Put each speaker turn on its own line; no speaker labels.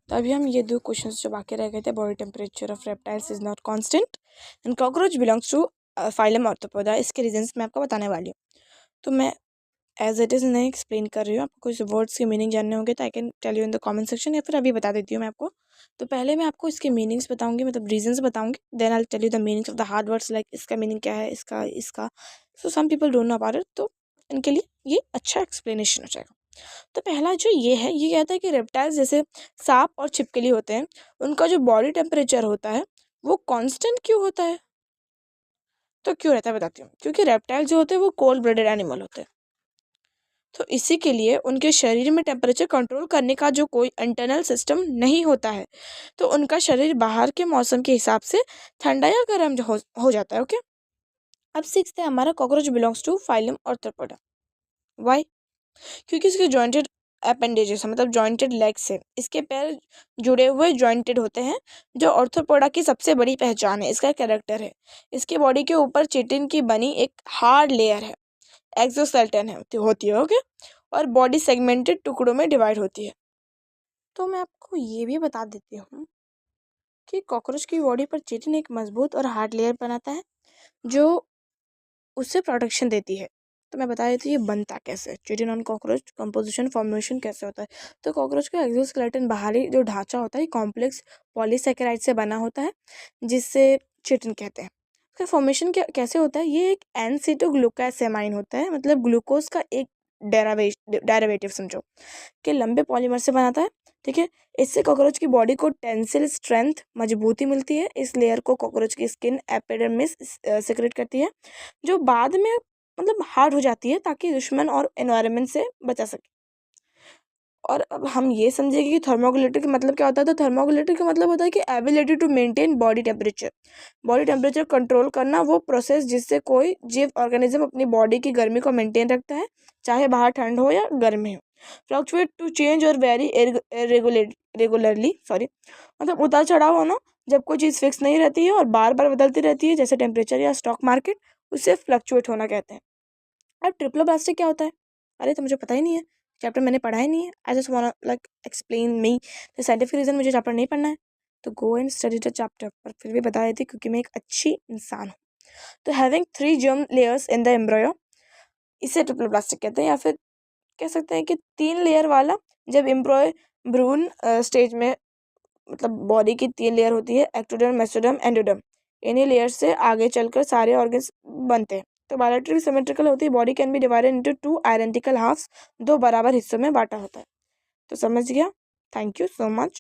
तो अभी हम ये 2 क्वेश्चंस जो बाकी रह गए थे, body temperature of reptiles is not constant and cockroach belongs to phylum Arthropoda, इसके रीजंस मैं आपको बताने वाली हूँ। तो मैं एज इट इज़ नहीं एक्सप्लेन कर रही हूँ, आपको कुछ वर्ड्स के मीनिंग जानने होंगे तो I can tell you in the comment section, या फिर अभी बता देती हूँ मैं आपको। तो पहले मैं आपको इसके मीनिंग्स बताऊंगी, मतलब रीजंस बताऊंगी, then I tell you the meanings of the hard words, like इसका मीनिंग क्या है, इसका so some people don't know about it, तो इनके लिए ये अच्छा एक्सप्लेनेशन हो जाएगा। तो पहला जो ये है, ये कहता है कि रेप्टाइल्स जैसे सांप और छिपकली होते हैं, उनका जो बॉडी टेम्परेचर होता है वो कांस्टेंट क्यों होता है? तो क्यों रहता है बताती हूँ। क्योंकि रेप्टाइल जो होते हैं वो कोल्ड ब्लडेड एनिमल होते हैं, तो इसी के लिए उनके शरीर में टेम्परेचर कंट्रोल करने का जो कोई इंटरनल सिस्टम नहीं होता है, तो उनका शरीर बाहर के मौसम के हिसाब से ठंडा या गर्म हो जाता है। ओके, अब सीखते हैं हमारा cockroach belongs to phylum Arthropoda. Why? क्योंकि इसके जॉइंटेड अपेंडेजेस है, मतलब जॉइंटेड लेग्स है, इसके पैर जुड़े हुए जॉइंटेड होते हैं, जो ऑर्थ्रोपोडा की सबसे बड़ी पहचान है, इसका कैरेक्टर है। इसके बॉडी के ऊपर चिटिन की बनी एक हार्ड लेयर है, एक्सोस्केलेटन होती है। ओके, और बॉडी सेगमेंटेड टुकड़ों में डिवाइड होती है। तो मैं आपको ये भी बता देती हूँ कि कॉकरोच की बॉडी पर चिटिन एक मजबूत और हार्ड लेयर बनाता है जो उससे प्रोटेक्शन देती है। तो मैं बता देती हूँ ये बनता कैसे है, chitin on cockroach composition formation कैसे होता है। तो कॉकरोच का एक्सोस्केलेटन बाहरी जो ढांचा होता है कॉम्प्लेक्स पॉलीसेकेराइड से बना होता है, जिससे चिटिन कहते हैं। उसका फॉर्मेशन कैसे होता है, ये एक एन-सीटोग्लूकोसैमाइन होता है, मतलब ग्लूकोज का एक डेरिवेटिव समझो, के लंबे पॉलीमर से बनाता है। ठीक है, इससे कॉकरोच की बॉडी को टेंसिल स्ट्रेंथ, मजबूती मिलती है। इस लेयर को कॉकरोच की स्किन एपिडर्मिस सिक्रेट करती है, जो बाद में मतलब हार्ड हो जाती है ताकि दुश्मन और एनवायरनमेंट से बचा सके। और अब हम ये समझेंगे कि थर्मोगुलेटर का मतलब क्या होता है। तो थर्मोगुलेटर का मतलब होता है कि ability to maintain body temperature control करना, वो प्रोसेस जिससे कोई जीव ऑर्गेनिज्म अपनी बॉडी की गर्मी को मेंटेन रखता है, चाहे बाहर ठंड हो या गर्मी हो। फ्लक्चुएट टू चेंज और वेरी रेगुलरली, सॉरी, मतलब उतार चढ़ाव होना, जब कोई चीज़ फिक्स नहीं रहती है और बार बार बदलती रहती है, जैसे टेम्परेचर या स्टॉक मार्केट, उसे फ्लक्चुएट होना कहते हैं। अब ट्रिप्लोब्लास्टिक क्या होता है? अरे तो मुझे पता ही नहीं है, चैप्टर मैंने पढ़ा ही नहीं है। I just want like explain me the scientific reason, मुझे चैप्टर नहीं पढ़ना है तो go and study the chapter, पर फिर भी बता देती क्योंकि मैं एक अच्छी इंसान हूँ। तो having 3 germ layers in the embryo, इसे ट्रिप्लोब्लास्टिक कहते हैं, या फिर कह सकते हैं कि 3 लेयर वाला। जब एम्ब्रियो भ्रूण स्टेज में, मतलब बॉडी की 3 लेयर होती है, एक्टोडर्म, मेसोडर्म, एंडोडर्म, इन्हीं लेयर से आगे चलकर सारे ऑर्गन्स बनते हैं। तो बायलैटरल सिमेट्रिकल होती है, body can be divided into 2 identical halves, 2 बराबर हिस्सों में बांटा होता है। तो समझ गया? Thank you so much.